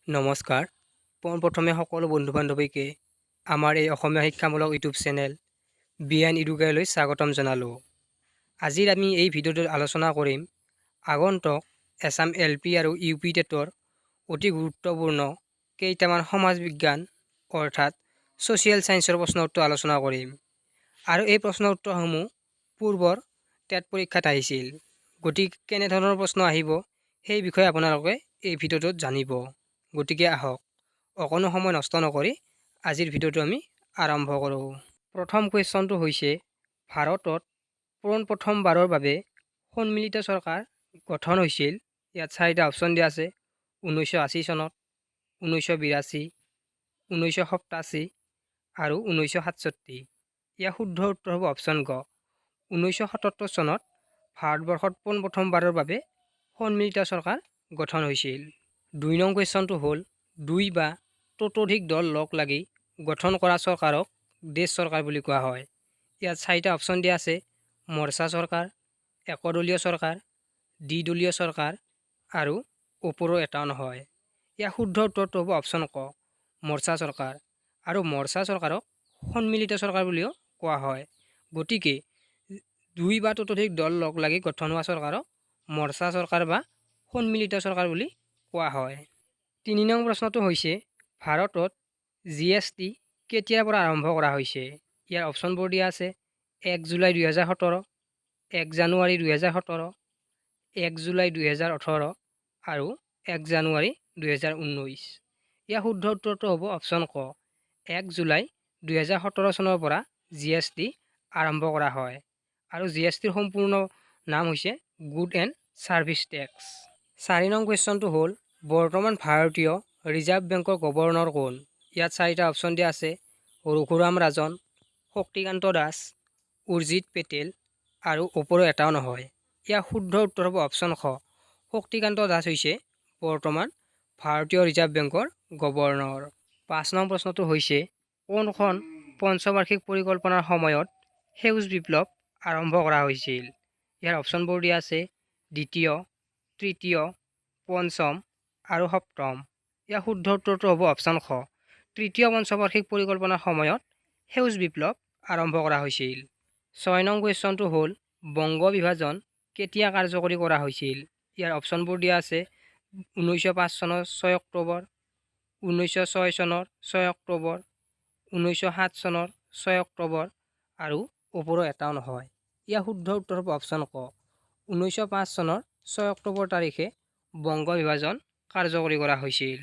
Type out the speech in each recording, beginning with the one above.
নমস্কাৰ। পোনপ্ৰথমে সকলো বন্ধু-বান্ধৱীকে আমাৰ এই অসমীয়া শিক্ষামূলক ইউটিউব চেনেল বিএন এডুকেয়াৰলৈ স্বাগতম জনালোঁ। আজিৰ আমি এই ভিডিঅ'টোত আলোচনা কৰিম আগন্তুক এছাম LP আৰু UP টেটৰ অতি গুৰুত্বপূৰ্ণ কেইটামান সমাজ বিজ্ঞান অৰ্থাৎ ছ'চিয়েল ছায়েন্সৰ প্ৰশ্ন উত্তৰ আলোচনা কৰিম। আৰু এই প্ৰশ্ন উত্তৰসমূহ পূৰ্বৰ টেট পৰীক্ষাত আহিছিল। গতিকে কেনেধৰণৰ প্ৰশ্ন আহিব সেই বিষয়ে আপোনালোকে এই ভিডিঅ'টোত জানিব। গতিকে আহক অকণো সময় নষ্ট নকৰি আজিৰ ভিডিঅ'টো আমি আৰম্ভ কৰোঁ। প্ৰথম কুৱেশ্যনটো হৈছে ভাৰতত পোনপ্ৰথমবাৰৰ বাবে সন্মিলিত চৰকাৰ গঠন হৈছিল। ইয়াত 4টা অপশ্যন দিয়া আছে: 1980 চনত, 1982, 1987 আৰু 1967। ইয়াৰ শুদ্ধ উত্তৰ হ'ব অপশ্যন গ, 1977 চনত ভাৰতবৰ্ষত পোনপ্ৰথমবাৰৰ বাবে সন্মিলিত চৰকাৰ গঠন হৈছিল। 2 নং কুৱেশ্যনটো হ'ল 2 বা ততোধিক দল লগ লাগি গঠন কৰা চৰকাৰক দেশ চৰকাৰ বুলি কোৱা হয়। ইয়াত 4টা অপশ্যন দিয়া আছে: মৰ্চা চৰকাৰ, একদলীয় চৰকাৰ, দ্বিদলীয় চৰকাৰ আৰু ওপৰৰ এটাও নহয়। ইয়াৰ শুদ্ধ উত্তৰটো হ'ব অপশ্যন ক, মৰ্চা চৰকাৰ। আৰু মৰ্চা চৰকাৰক সন্মিলিত চৰকাৰ বুলিও কোৱা হয়। গতিকে 2 বা ততোধিক দল লগ লাগি গঠন হোৱা চৰকাৰক মৰ্চা চৰকাৰ বা সন্মিলিত চৰকাৰ বুলি কোৱা হয়। 3 নং প্ৰশ্নটো হৈছে ভাৰতত GST কেতিয়াৰ পৰা আৰম্ভ কৰা হৈছে? ইয়াৰ অপশ্যনবোৰ দিয়া আছে: 1 জুলাই 2017, 1 জানুৱাৰী 2017, 1 জুলাই 2018 আৰু 1 জানুৱাৰী 2019। ইয়াৰ শুদ্ধ উত্তৰটো হ'ব অপশ্যন ক, 1 জুলাই 2017 চনৰ পৰা GST আৰম্ভ কৰা হয়। আৰু GSTৰ সম্পূৰ্ণ নাম হৈছে গুড এণ্ড ছাৰ্ভিচ টেক্স। 4 নং কুৱেশ্যনটো হ'ল বৰ্তমান ভাৰতীয় ৰিজাৰ্ভ বেংকৰ গভৰ্ণৰ কোন? ইয়াত 4টা অপশ্যন দিয়া আছে: ৰঘুৰাম ৰাজন, শক্তিকান্ত দাস, উৰ্জিত পেটেল আৰু ওপৰৰ এটাও নহয়। ইয়াৰ শুদ্ধ উত্তৰ হ'ব অপশ্যন খ, শক্তিকান্ত দাস হৈছে বৰ্তমান ভাৰতীয় ৰিজাৰ্ভ বেংকৰ গভৰ্ণৰ। 5 নং প্ৰশ্নটো হৈছে কোনখন পঞ্চবাৰ্ষিক পৰিকল্পনাৰ সময়ত সেউজ বিপ্লৱ আৰম্ভ কৰা হৈছিল? ইয়াৰ অপশ্যনবোৰ দিয়া আছে: দ্বিতীয়, তৃতীয়, পঞ্চম আৰু সপ্তম। ইয়াৰ শুদ্ধ উত্তৰটো হ'ব অপশ্যন খ, তৃতীয় পঞ্চবাৰ্ষিক পৰিকল্পনাৰ সময়ত সেউজ বিপ্লৱ আৰম্ভ কৰা হৈছিল। 6 নং কুৱেশ্যনটো হ'ল বংগ বিভাজন কেতিয়া কাৰ্যকৰী কৰা হৈছিল? ইয়াৰ অপশ্যনবোৰ দিয়া আছে: 1905 চনৰ 6 অক্টোবৰ, 1906 চনৰ 6 অক্টোবৰ, 1907 চনৰ 6 অক্টোবৰ আৰু ওপৰৰ এটাও নহয়। ইয়াৰ শুদ্ধ উত্তৰ হ'ব অপশ্যন ক, 1905 চনৰ 6 অক্টোবৰ তাৰিখে বংগ বিভাজন কাৰ্যকৰী কৰা হৈছিল।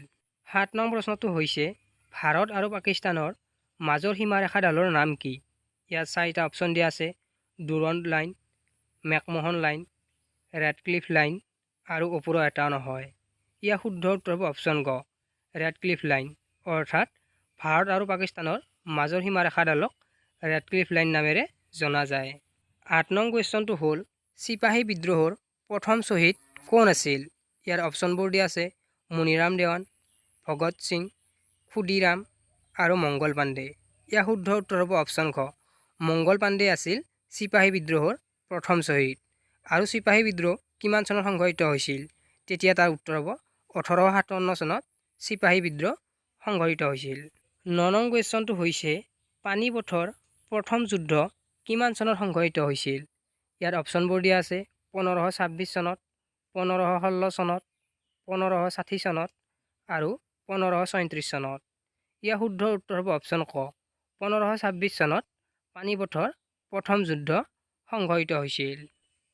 7 নং প্ৰশ্নটো হৈছে ভাৰত আৰু পাকিস্তানৰ মাজৰ সীমাৰেখাডালৰ নাম কি? ইয়াত 4টা অপশ্যন দিয়া আছে: Durand line, McMahon line, Radcliffe line আৰু ওপৰৰ এটাও নহয়। ইয়াৰ শুদ্ধ উত্তৰ হ'ব অপশ্যন গ, ৰেডক্লিফ লাইন। অৰ্থাৎ ভাৰত আৰু পাকিস্তানৰ মাজৰ সীমাৰেখাডালক ৰেডক্লিফ লাইন নামেৰে জনা যায়। 8 নং কুৱেশ্যনটো হ'ল চিপাহী বিদ্ৰোহৰ প্ৰথম শ্বহীদ কোন আছিল? ইয়াৰ অপশ্যনবোৰ দিয়া আছে: মুনিৰাম দেৱান, ভগত সিং, ক্ষুদিৰাম আৰু মংগল পাণ্ডে। ইয়াৰ শুদ্ধ উত্তৰ হ'ব অপশ্যন খ, মংগল পাণ্ডে আছিল চিপাহী বিদ্ৰোহৰ প্ৰথম শ্বহীদ। আৰু চিপাহী বিদ্ৰোহ কিমান চনত সংঘটিত হৈছিল? তেতিয়া তাৰ উত্তৰ হ'ব 1857 চনত চিপাহী বিদ্ৰোহ সংঘটিত হৈছিল। 9 নং কুৱেশ্যনটো হৈছে পানীপথৰ প্ৰথম যুদ্ধ কিমান চনত সংঘটিত হৈছিল? ইয়াত অপশ্যনবোৰ দিয়া আছে: 1526 চনত, 1516 চনত, 1560 চনত আৰু 1537 চনত। ইয়াৰ শুদ্ধ উত্তৰ হ'ব অপশ্যন ক, 1526 চনত পানীপথৰ প্ৰথম যুদ্ধ সংঘটিত হৈছিল।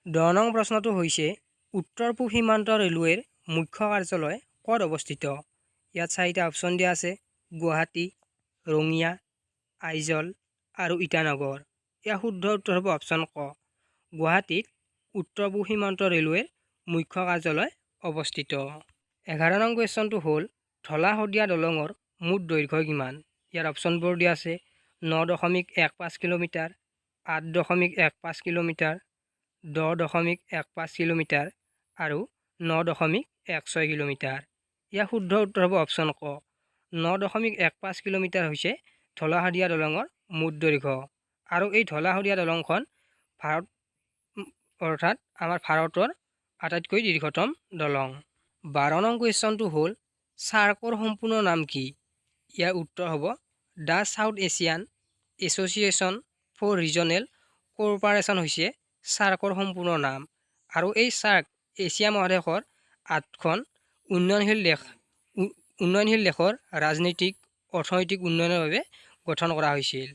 10 নং প্ৰশ্নটো হৈছে উত্তৰ পূব সীমান্ত ৰেলৱেৰ মুখ্য কাৰ্যালয় ক'ত অৱস্থিত? ইয়াত 4টা অপশ্যন দিয়া আছে: গুৱাহাটী, ৰঙিয়া, আইজল আৰু ইটানগৰ। ইয়াৰ শুদ্ধ উত্তৰ হ'ব অপশ্যন ক, গুৱাহাটীত উত্তৰ পূব সীমান্ত ৰেলৱেৰ মুখ্য কাৰ্যালয় অৱস্থিত। 11 নং কুৱেশ্যনটো হ'ল ধলা শদিয়া দলঙৰ মুঠ দৈৰ্ঘ্য কিমান? ইয়াৰ অপশ্যনবোৰ দিয়া আছে: 9.15 কিলোমিটাৰ, 8.15 কিলোমিটাৰ, 10.15 কিলোমিটাৰ আৰু 9.16 কিলোমিটাৰ। ইয়াৰ শুদ্ধ উত্তৰ হ'ব অপশ্যন ক, 9.15 কিলোমিটাৰ হৈছে ধলা শদিয়া দলঙৰ মুঠ দৈৰ্ঘ্য। আৰু এই ধলা শদিয়া দলংখন আমাৰ ভাৰতৰ আটাইতকৈ দীৰ্ঘতম দলং। 12 নং কুৱেশ্যনটো হ'ল সাৰ্কৰ সম্পূৰ্ণ নাম কি? ইয়াৰ উত্তৰ হ'ব the South Asian Association for Regional Cooperation হৈছে সাৰ্কৰ সম্পূৰ্ণ নাম। আৰু এই সাৰ্ক এছিয়া মহাদেশৰ 8খন উন্নয়নশীল দেশৰ ৰাজনৈতিক অৰ্থনৈতিক উন্নয়নৰ বাবে গঠন কৰা হৈছিল।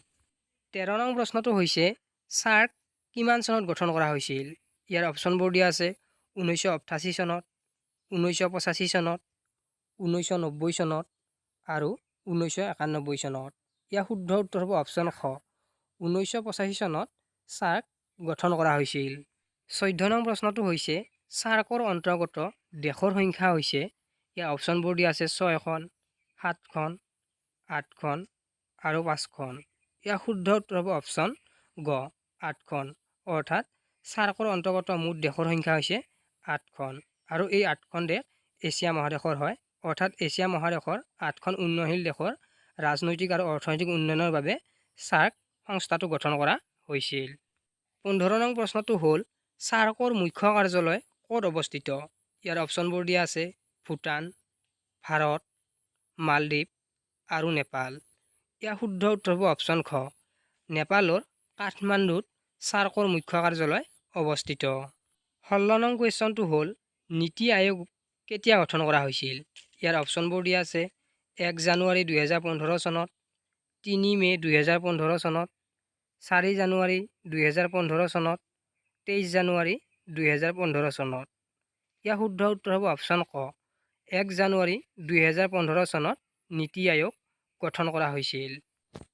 13 নং প্ৰশ্নটো হৈছে সাৰ্ক কিমান চনত গঠন কৰা হৈছিল? ইয়াৰ অপশ্যনবোৰ দিয়া আছে 1988 চনত, 1985 চনত, 1990 চনত আৰু 1991 চনত। ইয়াৰ শুদ্ধ উত্তৰ হ'ব অপশ্যন খ 1985 চনত সাৰ্ক গঠন কৰা হৈছিল। 14 নং প্ৰশ্নটো হৈছে সাৰ্কৰ অন্তৰ্গত দেশৰ সংখ্যা হৈছে, ইয়াৰ অপশ্যনবোৰ দিয়া আছে 6খন, 7খন, 8খন আৰু 5খন। ইয়াৰ শুদ্ধ উত্তৰ হ'ব অপশ্যন গ 8খন, অৰ্থাৎ সাৰ্কৰ অন্তৰ্গত মুঠ দেশৰ সংখ্যা হৈছে 8খন আৰু এই 8খন দেশ এছিয়া মহাদেশৰ হয়, অৰ্থাৎ এছিয়া মহাদেশৰ 8খন উন্নয়নশীল দেশৰ ৰাজনৈতিক আৰু অৰ্থনৈতিক উন্নয়নৰ বাবে সাৰ্ক সংস্থাটো গঠন কৰা হৈছিল। 15 নং প্ৰশ্নটো হ'ল সাৰ্কৰ মুখ্য কাৰ্যালয় ক'ত অৱস্থিত? ইয়াৰ অপশ্যনবোৰ দিয়া আছে ভূটান, ভাৰত, মালদ্বীপ আৰু নেপাল। ইয়াৰ শুদ্ধ উত্তৰ হ'ব অপশ্যন খ নেপালৰ কাঠমাণ্ডুত সাৰ্কৰ মুখ্য কাৰ্যালয় অৱস্থিত। 16 নং কুৱেশ্যনটো হ'ল নীতি আয়োগ কেতিয়া গঠন কৰা হৈছিল? ইয়াৰ অপশ্যনবোৰ দিয়া আছে 1 জানুৱাৰী 2015 চনত, 3 মে' 2015 চনত, 4 জানুৱাৰী 2015 চনত, 23 জানুৱাৰী 2015 চনত। ইয়াৰ শুদ্ধ উত্তৰ হ'ব অপশ্যন ক 1 জানুৱাৰী 2015 চনত নীতি আয়োগ গঠন কৰা হৈছিল।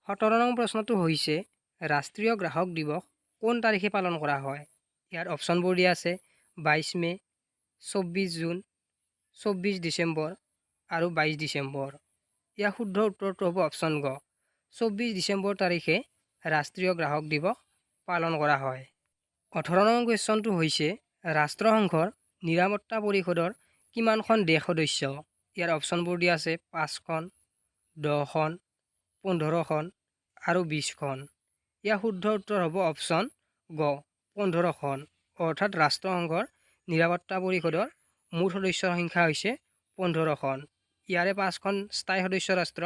17 নং প্ৰশ্নটো হৈছে ৰাষ্ট্ৰীয় গ্ৰাহক দিৱস কোন তাৰিখে পালন কৰা হয়? ইয়াৰ অপশ্যনবোৰ দিয়া আছে 22 মে', 24 জুন, 24 ডিচেম্বৰ আৰু 22 ডিচেম্বৰ। ইয়াৰ শুদ্ধ উত্তৰটো হ'ব অপশ্যন গ 24 ডিচেম্বৰ তাৰিখে ৰাষ্ট্ৰীয় গ্ৰাহক দিৱস পালন কৰা হয়। 18 নং কুৱেশ্যনটো হৈছে ৰাষ্ট্ৰসংঘৰ নিৰাপত্তা পৰিষদৰ কিমানখন দেশ সদস্য? ইয়াৰ অপশ্যনবোৰ দিয়া আছে 5খন, 10খন, 15খন আৰু 20খন। ইয়াৰ শুদ্ধ উত্তৰ হ'ব অপশ্যন গ 15খন, অৰ্থাৎ ৰাষ্ট্ৰসংঘৰ নিৰাপত্তা পৰিষদৰ মুঠ সদস্যৰ সংখ্যা হৈছে 15খন। ইয়াৰে 5খন স্থায়ী সদস্য ৰাষ্ট্ৰ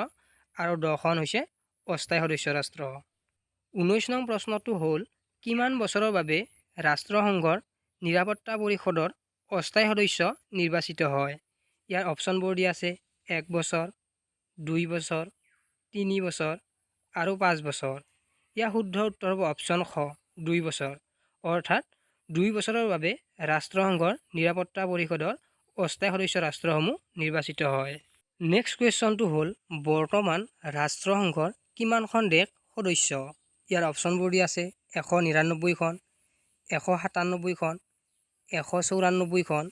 আৰু 10খন হৈছে অস্থায়ী সদস্য ৰাষ্ট্ৰ। 19 নং প্ৰশ্নটো হ'ল কিমান বছৰৰ বাবে ৰাষ্ট্ৰসংঘৰ নিৰাপত্তা পৰিষদৰ অস্থায়ী সদস্য নিৰ্বাচিত হয়? ইয়াৰ অপশ্যনবোৰ দিয়া আছে 1 বছৰ, 2 বছৰ, 3 বছৰ আৰু 5 বছৰ। ইয়াৰ শুদ্ধ উত্তৰ হ'ব অপশ্যন খ 2 বছৰ, অৰ্থাৎ 2 বছৰৰ বাবে ৰাষ্ট্ৰসংঘৰ নিৰাপত্তা পৰিষদৰ অস্থায়ী সদস্য ৰাষ্ট্ৰসমূহ নিৰ্বাচিত হয়। নেক্সট কুৱেশ্যনটো হ'ল বৰ্তমান ৰাষ্ট্ৰসংঘৰ কিমানখন দেশ সদস্য? ইয়াৰ অপশ্যনবোৰ দিয়া আছে 199খন, 197খন, 194খন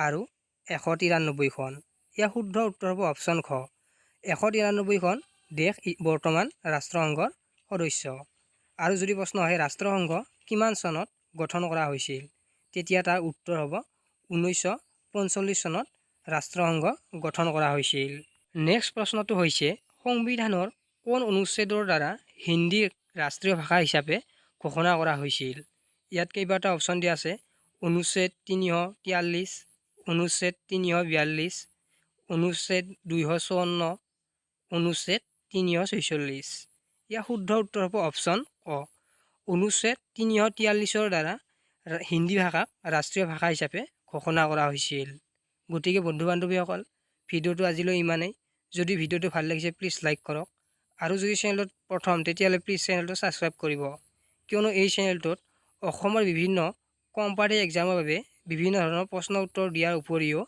আৰু 193খন। ইয়াৰ শুদ্ধ উত্তৰ হ'ব অপশ্যন খ 193খন দেশ বৰ্তমান ৰাষ্ট্ৰসংঘৰ সদস্য। আৰু যদি প্ৰশ্ন আহে ৰাষ্ট্ৰসংঘ কিমান চনত গঠন কৰা হৈছিল, তেতিয়া তাৰ উত্তৰ হ'ব 1945 চনত ৰাষ্ট্ৰসংঘ গঠন কৰা হৈছিল। নেক্সট প্ৰশ্নটো হৈছে সংবিধানৰ কোন অনুচ্ছেদৰ দ্বাৰা হিন্দীক ৰাষ্ট্ৰীয় ভাষা হিচাপে ঘোষণা কৰা হৈছিল? ইয়াত কেইবাটা অপশ্যন দিয়া আছে অনুচ্ছেদ 343, অনুচ্ছেদ 342, অনুচ্ছেদ 254, অনুচ্ছেদ 346। ইয়াৰ শুদ্ধ উত্তৰ হ'ব অপশ্যন ক অনুচ্ছেদ 343ৰ দ্বাৰা হিন্দী ভাষাক ৰাষ্ট্ৰীয় ভাষা হিচাপে ঘোষণা কৰা হৈছিল। গতিকে বন্ধু বান্ধৱীসকল ভিডিঅ'টো আজিলৈ ইমানেই। যদি ভিডিঅ'টো ভাল লাগিছে প্লিজ লাইক কৰক আৰু যদি চেনেলটোত প্ৰথম তেতিয়াহ'লে প্লিজ চেনেলটো ছাবস্ক্ৰাইব কৰিব, কিয়নো এই চেনেলটোত অসমৰ বিভিন্ন কম্পাৰেটিভ এক্সামৰ বাবে বিভিন্ন ধৰণৰ প্ৰশ্ন উত্তৰ দিয়াৰ উপৰিও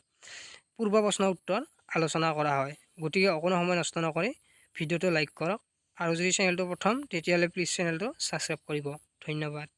পূৰ্ব প্ৰশ্ন উত্তৰ আলোচনা কৰা হয়। গতিকে অকণো সময় নষ্ট নকৰি ভিডিঅ'টো লাইক কৰক আৰু যদি চেনেলটো প্ৰথম তেতিয়াহ'লে প্লিজ চেনেলটো ছাবস্ক্ৰাইব কৰিব। ধন্যবাদ।